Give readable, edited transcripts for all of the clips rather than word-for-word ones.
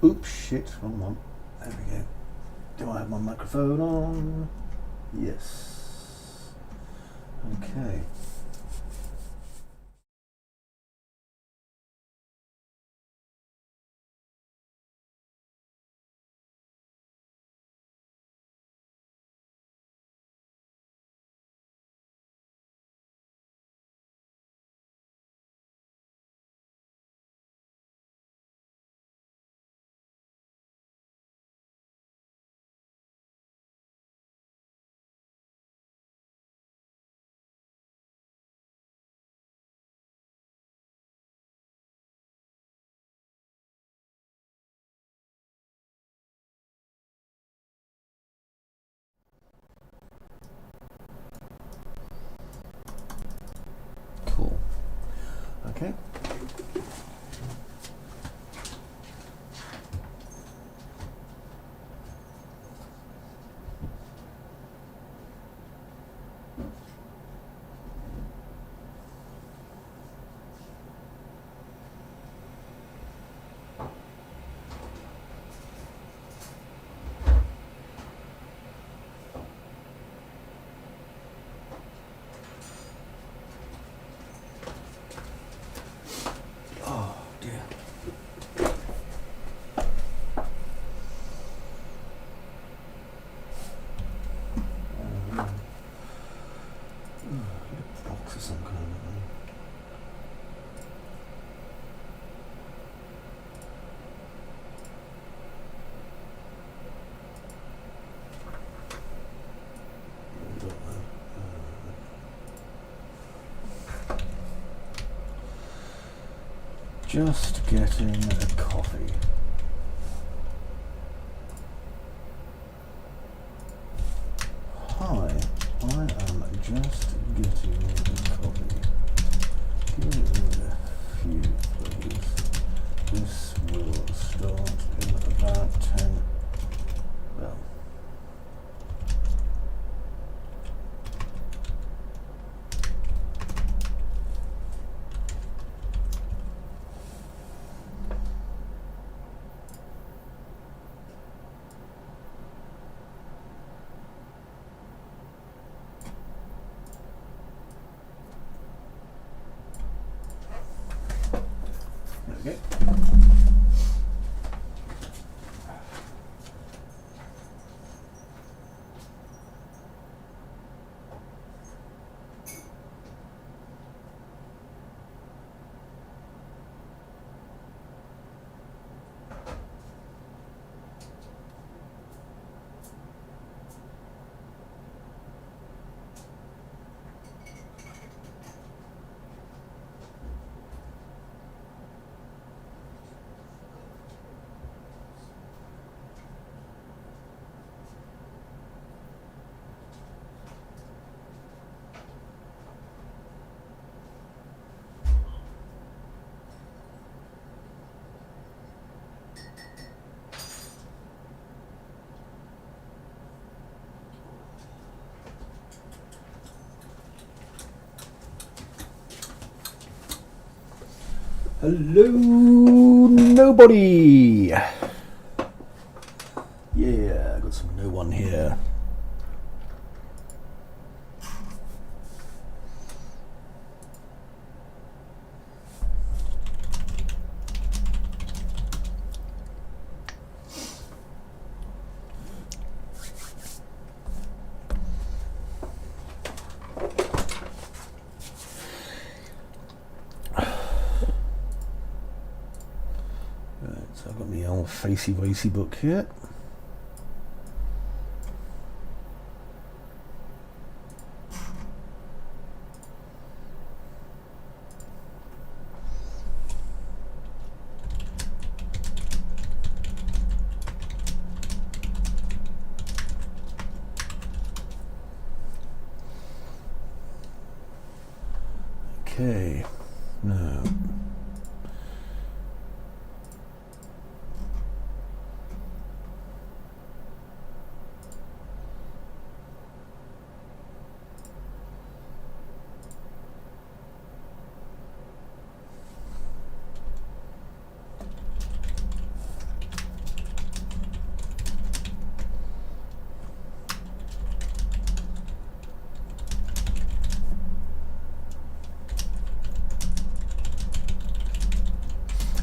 Oops, shit, wrong one. There we go. Do I have my microphone on? Yes. Okay. Cool. Okay. Oh dear. Box of some kind of thing. Just getting a coffee. Hi, I am just getting a coffee. Give me a few, please. This will start in about 10. Well. There we go. Hello, nobody. Yeah, I got some no one here. So I've got my old facey wacy book here. Okay, now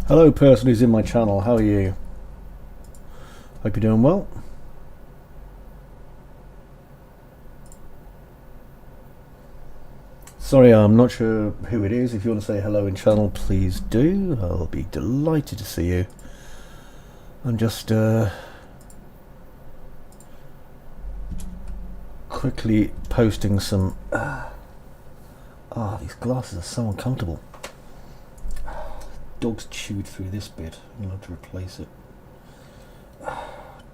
Hello person who's in my channel, how are you? Hope you're doing well. Sorry, I'm not sure who it is. If you want to say hello in channel, please do. I'll be delighted to see you. I'm just quickly posting some... these glasses are so uncomfortable. Dogs chewed through this bit. I'm going to have to replace it.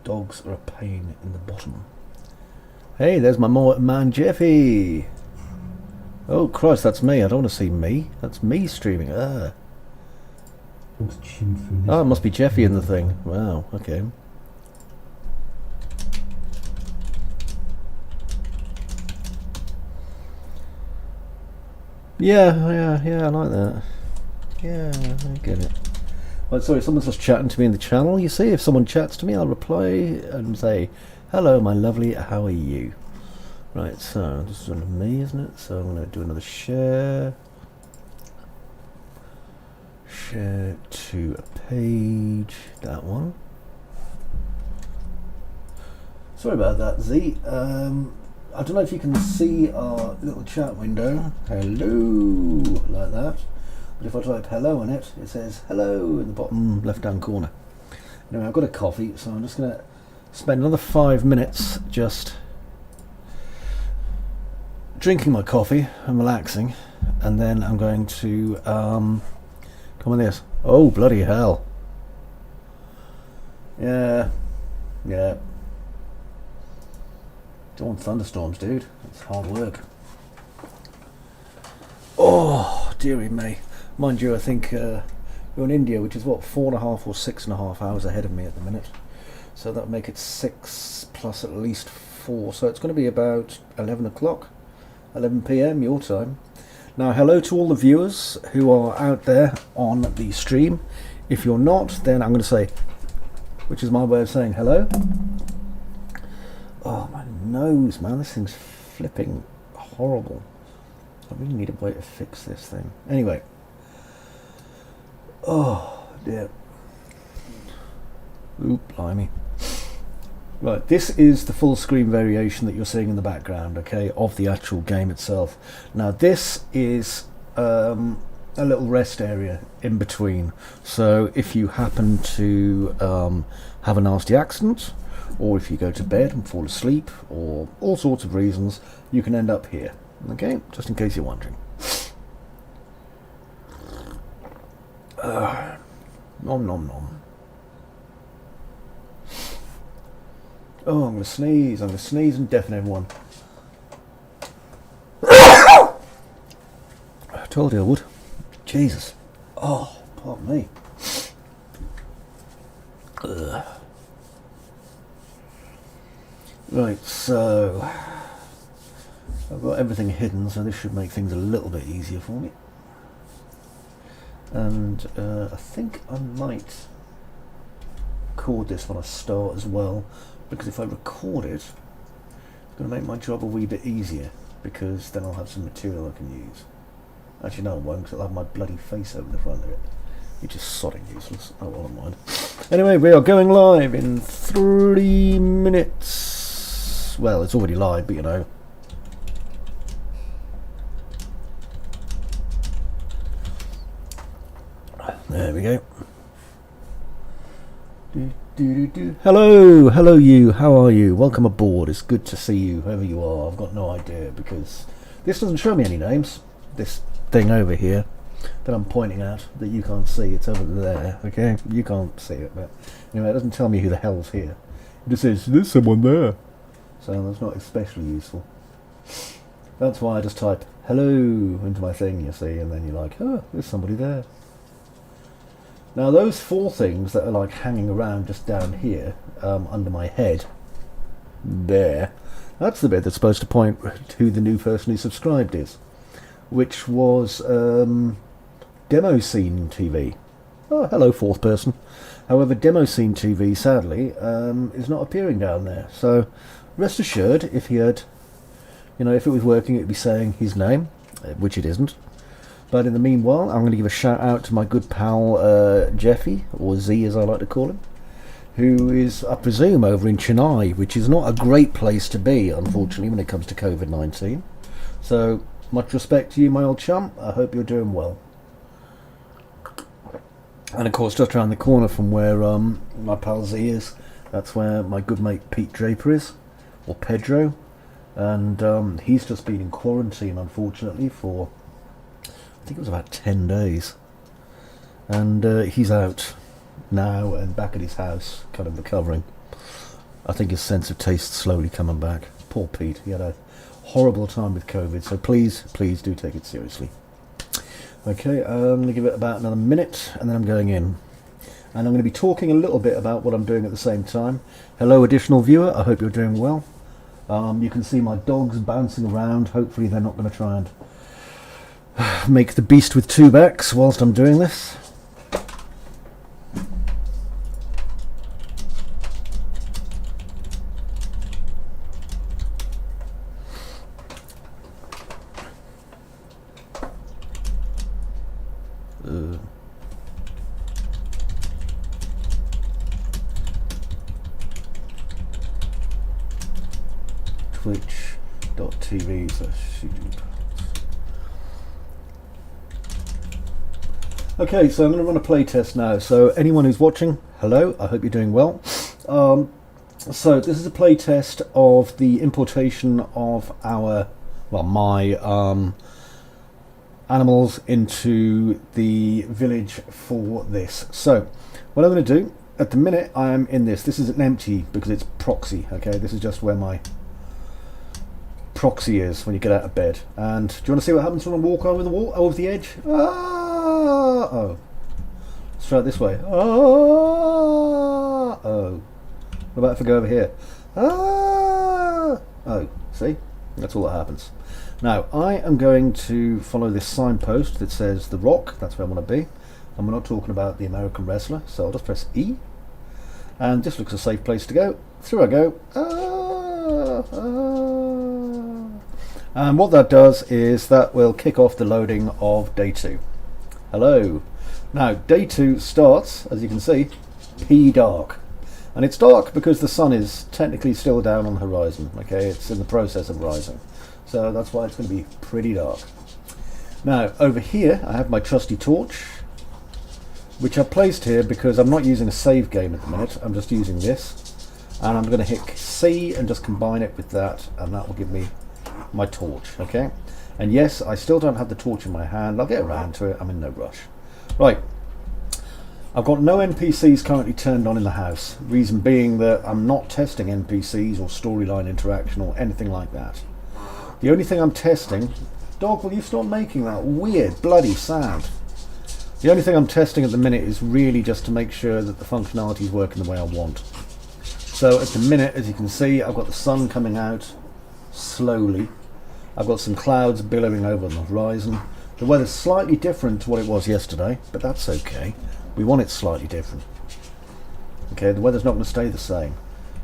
Dogs are a pain in the bottom. Hey, there's my man Jeffy. Oh Christ, that's me. I don't want to see me. That's me streaming. Dogs chewed through this. Oh, it must be Jeffy in the thing. Wow, okay. Yeah, I like that. Yeah, I get it. Right, sorry, someone's just chatting to me in the channel. You see, if someone chats to me, I'll reply and say, hello, my lovely, how are you? Right, so this is under me, isn't it? So I'm going to do another share. Share to a page, that one. Sorry about that, Z. I don't know if you can see our little chat window. Hello, like that. But if I type hello on it, it says hello in the bottom left-hand corner. Anyway, I've got a coffee, so I'm just going to spend another 5 minutes just drinking my coffee and relaxing, and then I'm going to come on this. Oh, bloody hell. Yeah. Don't want thunderstorms, dude. It's hard work. Oh, dearie me. Mind you, I think you're in India, which is what, 4.5 or 6.5 hours ahead of me at the minute. So that would make it 6 plus at least 4. So it's going to be about 11 o'clock, 11 PM your time. Now, hello to all the viewers who are out there on the stream. If you're not, then I'm going to say, which is my way of saying hello. Oh, my nose, man, this thing's flipping horrible. I really need a way to fix this thing. Anyway. Oh, dear. Oop, blimey. Right, this is the full screen variation that you're seeing in the background, okay, of the actual game itself. Now, this is a little rest area in between. So if you happen to have a nasty accident, or if you go to bed and fall asleep, or all sorts of reasons, you can end up here. Okay, just in case you're wondering. Nom nom nom. Oh, I'm going to sneeze. I'm going to sneeze and deafen everyone. I told you I would. Jesus. Oh, pardon me. Ugh. Right, so I've got everything hidden, so this should make things a little bit easier for me. And I think I might record this when I start as well, because if I record it, it's going to make my job a wee bit easier, because then I'll have some material I can use. Actually no, I won't, because I'll have my bloody face over the front of it. You're just sodding useless. Oh, well, never mind. Anyway, we are going live in 3 minutes. Well, it's already live, but you know. There we go. Hello you, how are you? Welcome aboard. It's good to see you, whoever you are. I've got no idea, because this doesn't show me any names. This thing over here that I'm pointing at, that you can't see, it's over there, okay? You can't see it, but anyway, it doesn't tell me who the hell's here. It just says, there's someone there. So that's not especially useful. That's why I just type hello into my thing, you see, and then you're like, oh, there's somebody there. Now those 4 things that are like hanging around just down here, under my head, there, that's the bit that's supposed to point to who the new person who subscribed is, which was Demo Scene TV. Oh, hello, 4th person. However, Demo Scene TV, sadly, is not appearing down there. So rest assured, if he had, you know, if it was working, it'd be saying his name, which it isn't. But in the meanwhile, I'm going to give a shout out to my good pal Jeffy, or Z as I like to call him, who is, I presume, over in Chennai, which is not a great place to be, unfortunately, when it comes to COVID-19. So, much respect to you, my old chum. I hope you're doing well. And of course, just around the corner from where my pal Z is, that's where my good mate Pete Draper is, or Pedro. And he's just been in quarantine, unfortunately, for, I think it was about 10 days. And he's out now and back at his house, kind of recovering. I think his sense of taste slowly coming back. Poor Pete, he had a horrible time with COVID, so please do take it seriously. Okay, I'm going to give it about another minute and then I'm going in. And I'm going to be talking a little bit about what I'm doing at the same time. Hello additional viewer, I hope you're doing well. You can see my dogs bouncing around. Hopefully they're not going to try and make the beast with two backs whilst I'm doing this. Twitch.tv/YouTube. Okay, so I'm going to run a play test now. So anyone who's watching, hello, I hope you're doing well. So this is a play test of the importation of my animals into the village for this. So what I'm going to do, at the minute I am in this. This is an empty because it's proxy, okay? This is just where my proxy is when you get out of bed. And do you want to see what happens when I walk over the wall, over the edge? Oh. Let's try it this way. Oh. What about if I go over here? Oh. See? That's all that happens. Now, I am going to follow this signpost that says The Rock. That's where I want to be. And we're not talking about the American wrestler, so I'll just press E. And this looks a safe place to go. Through I go. And what that does is that will kick off the loading of day 2. Hello. Now, day 2 starts, as you can see, dark. And it's dark because the sun is technically still down on the horizon. Okay, it's in the process of rising. So that's why it's going to be pretty dark. Now, over here, I have my trusty torch, which I've placed here because I'm not using a save game at the minute. I'm just using this. And I'm going to hit C and just combine it with that, and that will give me my torch, okay? And yes, I still don't have the torch in my hand. I'll get around to it. I'm in no rush. Right. I've got no NPCs currently turned on in the house. Reason being that I'm not testing NPCs or storyline interaction or anything like that. The only thing I'm testing... Dog, will you stop making that weird bloody sound? The only thing I'm testing at the minute is really just to make sure that the functionality is working the way I want. So at the minute, as you can see, I've got the sun coming out slowly. I've got some clouds billowing over on the horizon. The weather's slightly different to what it was yesterday, but that's okay. We want it slightly different. Okay, the weather's not going to stay the same.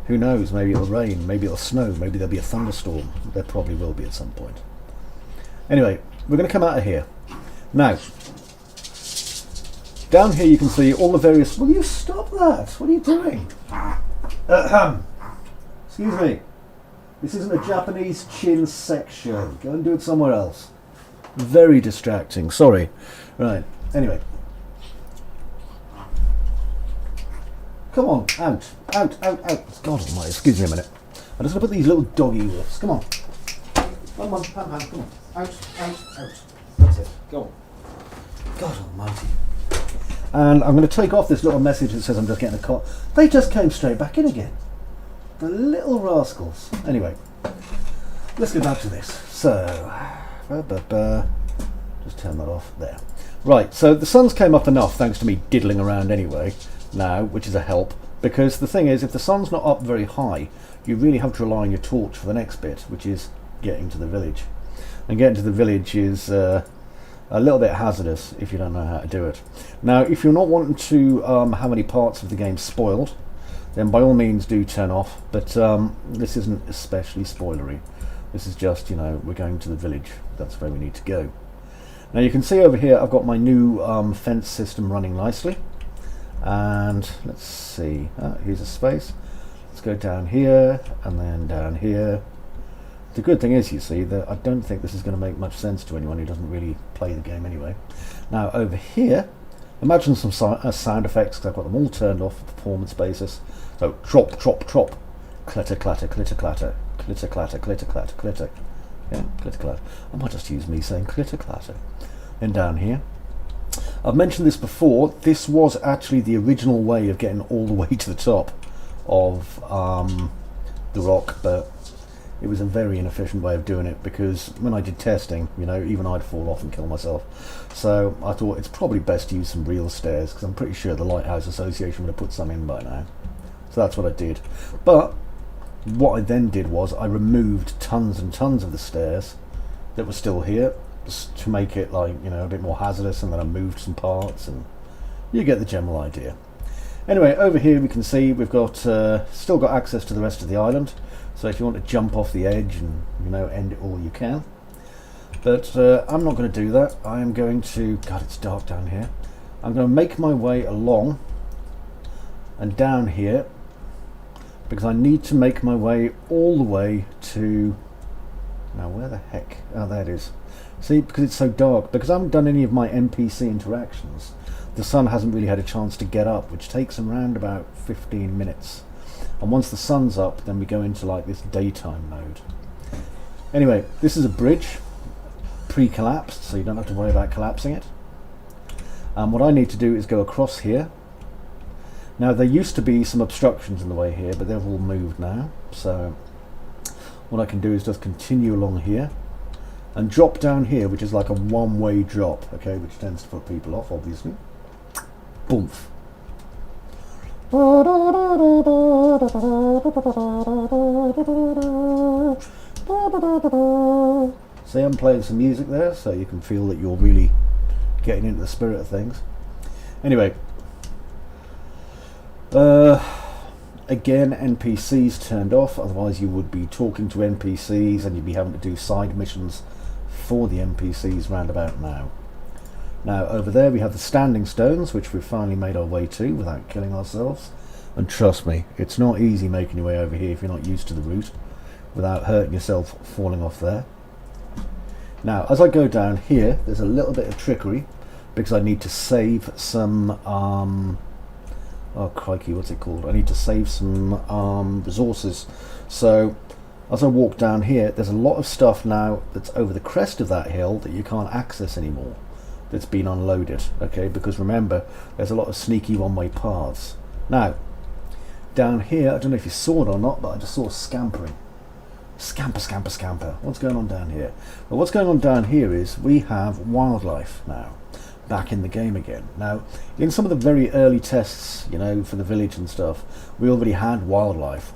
Who knows, maybe it'll rain, maybe it'll snow, maybe there'll be a thunderstorm. There probably will be at some point. Anyway, we're going to come out of here. Now, down here you can see all the various... Will you stop that? What are you doing? Excuse me. This isn't a Japanese chin sex show. Go and do it somewhere else. Very distracting. Sorry. Right. Anyway. Come on. Out. God almighty. Excuse me a minute. I'm just going to put these little doggy whiffs. Come on. Come on. Come on. Out. That's it. Go on. God almighty. And I'm going to take off this little message that says I'm just getting a call. They just came straight back in again. The little rascals. Anyway, let's get back to this. So, just turn that off there. Right, so the sun's came up enough thanks to me diddling around anyway now, which is a help. Because the thing is, if the sun's not up very high, you really have to rely on your torch for the next bit, which is getting to the village. And getting to the village is a little bit hazardous if you don't know how to do it. Now, if you're not wanting to have any parts of the game spoiled, then by all means do turn off, but this isn't especially spoilery. This is just, you know, we're going to the village. That's where we need to go. Now you can see over here I've got my new fence system running nicely, and let's see, here's a space. Let's go down here and then down here. The good thing is, you see, that I don't think this is going to make much sense to anyone who doesn't really play the game anyway. Now over here, imagine some sound effects, because I've got them all turned off for performance basis. So drop, drop, drop, clitter, clatter, clitter, clatter, clitter, clatter, clitter, clatter, clitter. Yeah, clitter, clatter. I might just use me saying clitter, clatter. Then down here, I've mentioned this before, this was actually the original way of getting all the way to the top of the rock, but it was a very inefficient way of doing it, because when I did testing, you know, even I'd fall off and kill myself. So I thought it's probably best to use some real stairs, because I'm pretty sure the Lighthouse Association would have put some in by now. So that's what I did. But what I then did was I removed tons and tons of the stairs that were still here, just to make it, like, you know, a bit more hazardous, and then I moved some parts, and you get the general idea. Anyway, over here we can see we've got still got access to the rest of the island. So if you want to jump off the edge and, you know, end it all, you can. But I'm not going to do that. I am going to, God, it's dark down here. I'm going to make my way along and down here, because I need to make my way all the way to, now where the heck, oh there it is. See, because it's so dark, because I haven't done any of my NPC interactions, the sun hasn't really had a chance to get up, which takes around about 15 minutes. And once the sun's up, then we go into like this daytime mode. Anyway, this is a bridge, pre-collapsed, so you don't have to worry about collapsing it. And what I need to do is go across here. Now there used to be some obstructions in the way here, but they've all moved now. So what I can do is just continue along here and drop down here, which is like a one-way drop, okay, which tends to put people off, obviously. Boomf. See, I'm playing some music there, so you can feel that you're really getting into the spirit of things. Anyway, again, NPCs turned off, otherwise you would be talking to NPCs and you'd be having to do side missions for the NPCs round about now. Now over there we have the standing stones, which we've finally made our way to without killing ourselves. And trust me, it's not easy making your way over here if you're not used to the route without hurting yourself falling off there. Now as I go down here, there's a little bit of trickery, because I need to save some oh crikey, what's it called? I need to save some resources. So as I walk down here, there's a lot of stuff now that's over the crest of that hill that you can't access anymore, that's been unloaded, okay, because remember, there's a lot of sneaky one-way paths. Now down here, I don't know if you saw it or not, but I just saw scampering. Scamper, scamper, scamper. What's going on down here? Well, what's going on down here is we have wildlife now back in the game again. Now in some of the very early tests, you know, for the village and stuff, we already had wildlife,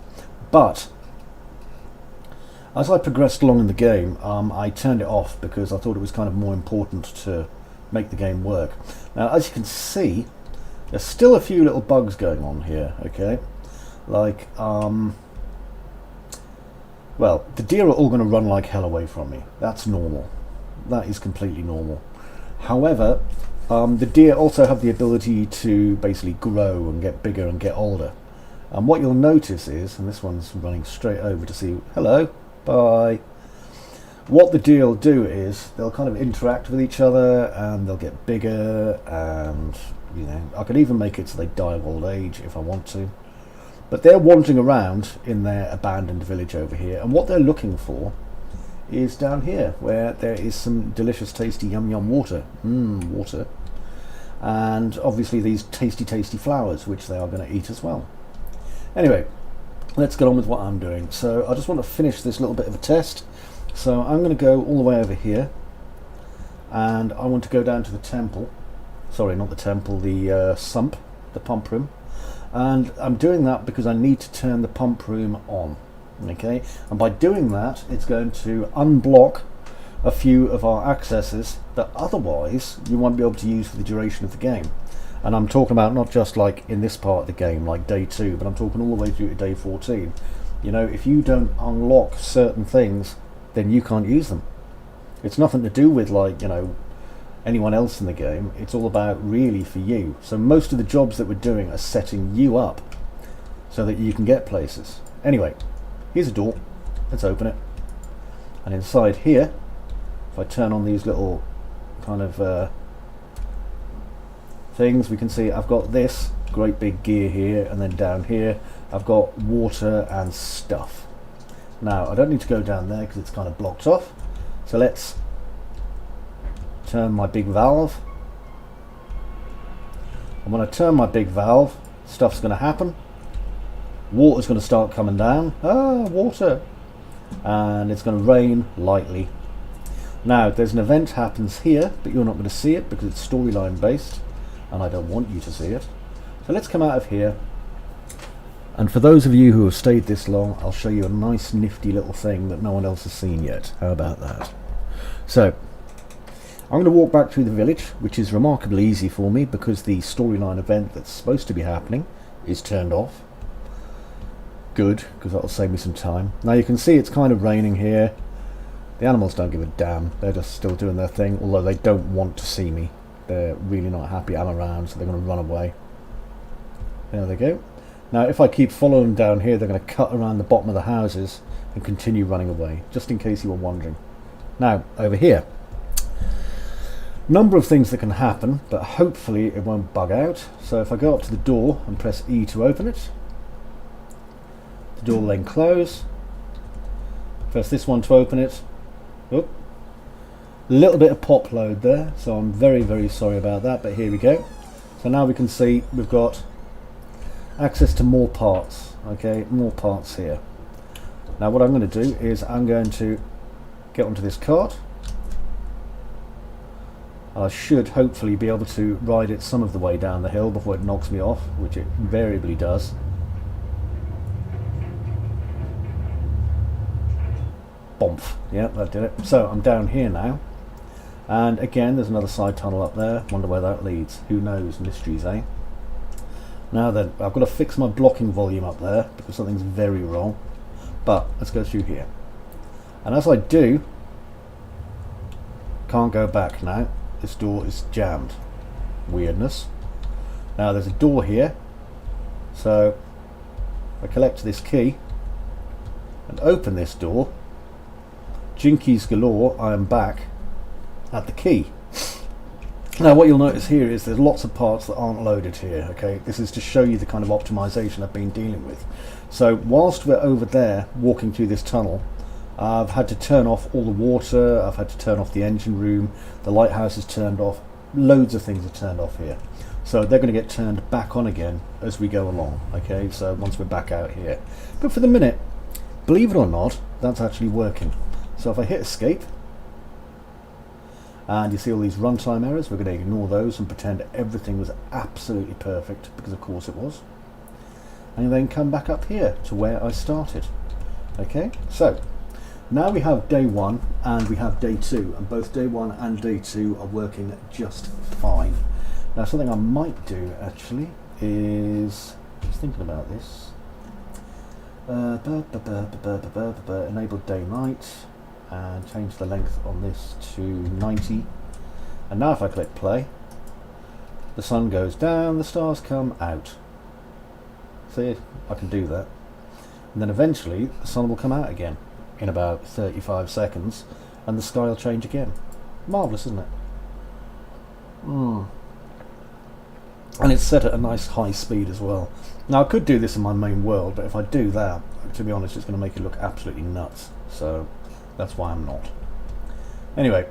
but as I progressed along in the game, I turned it off because I thought it was kind of more important to make the game work. Now as you can see, there's still a few little bugs going on here, okay, like well, the deer are all going to run like hell away from me. That's normal. That is completely normal. However, the deer also have the ability to basically grow and get bigger and get older. And what you'll notice is, and this one's running straight over to see, hello, bye. What the deer will do is they'll kind of interact with each other and they'll get bigger, and you know, I could even make it so they die of old age if I want to. But they're wandering around in their abandoned village over here, and what they're looking for is down here, where there is some delicious, tasty, yum yum water. Water. And obviously these tasty, tasty flowers, which they are going to eat as well. Anyway, let's get on with what I'm doing. So I just want to finish this little bit of a test. So I'm going to go all the way over here, and I want to go down to the temple. Sorry, not the temple, the sump, the pump room. And I'm doing that because I need to turn the pump room on. Okay, and by doing that, it's going to unblock a few of our accesses that otherwise you won't be able to use for the duration of the game. And I'm talking about not just like in this part of the game, like day 2, but I'm talking all the way through to day 14. You know, if you don't unlock certain things, then you can't use them. It's nothing to do with, like, you know, anyone else in the game. It's all about really for you. So most of the jobs that we're doing are setting you up so that you can get places. Anyway, here's a door. Let's open it. And inside here, if I turn on these little kind of things, we can see I've got this great big gear here, and then down here I've got water and stuff. Now I don't need to go down there because it's kind of blocked off, so let's turn my big valve, and when I turn my big valve, stuff's going to happen. Water's going to start coming down. Water. And it's going to rain lightly. Now there's an event happens here, but you're not going to see it because it's storyline based, and I don't want you to see it. So let's come out of here, and for those of you who have stayed this long, I'll show you a nice nifty little thing that no one else has seen yet. How about that? So I'm going to walk back through the village, which is remarkably easy for me because the storyline event that's supposed to be happening is turned off. Good, because that'll save me some time. Now you can see it's kind of raining here. The animals don't give a damn. They're just still doing their thing, although they don't want to see me. They're really not happy I'm around, so they're going to run away. There they go. Now if I keep following down here, they're going to cut around the bottom of the houses and continue running away, just in case you were wondering. Now over here, number of things that can happen, but hopefully it won't bug out. So if I go up to the door and press E to open it, the door will then close. Press this one to open it. Oop. A little bit of pop load there, so I'm very sorry about that, but here we go. So now we can see we've got access to more parts. Okay, more parts here. Now what I'm going to do is I'm going to get onto this cart. I should hopefully be able to ride it some of the way down the hill before it knocks me off, which it invariably does. Bomph. Yeah, that did it. So I'm down here now, and again there's another side tunnel up there. Wonder where that leads. Who knows? Mysteries, eh? Now then, I've got to fix my blocking volume up there because something's very wrong, but let's go through here, and as I do, can't go back now. This door is jammed. Weirdness. Now there's a door here, so I collect this key and open this door. Jinkies galore, I am back at the key. Now what you'll notice here is there's lots of parts that aren't loaded here. Okay, this is to show you the kind of optimization I've been dealing with. So whilst we're over there walking through this tunnel, I've had to turn off all the water, I've had to turn off the engine room, the lighthouse is turned off, loads of things are turned off here. So they're going to get turned back on again as we go along. Okay, so once we're back out here. But for the minute, believe it or not, that's actually working. So if I hit escape, and you see all these runtime errors, we're going to ignore those and pretend everything was absolutely perfect, because of course it was. And then come back up here to where I started. Okay, so now we have day 1 and we have day 2, and both day 1 and day 2 are working just fine. Now something I might do actually is, just thinking about this, enable day night and change the length on this to 90, and now if I click play, the sun goes down, the stars come out. See, I can do that, and then eventually the sun will come out again in about 35 seconds and the sky will change again. Marvellous, isn't it? And it's set at a nice high speed as well. Now I could do this in my main world, but if I do that, to be honest, it's going to make it look absolutely nuts, so that's why I'm not. Anyway,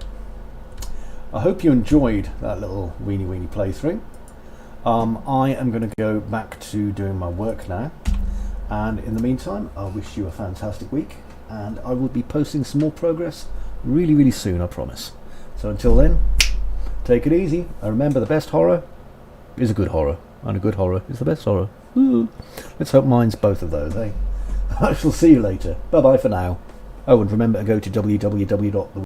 I hope you enjoyed that little weeny playthrough. I am going to go back to doing my work now, and in the meantime I wish you a fantastic week, and I will be posting some more progress really soon, I promise. So until then, take it easy, and remember, the best horror is a good horror, and a good horror is the best horror. Ooh. Let's hope mine's both of those, eh? I shall see you later. Bye bye for now. Oh, and remember to go to www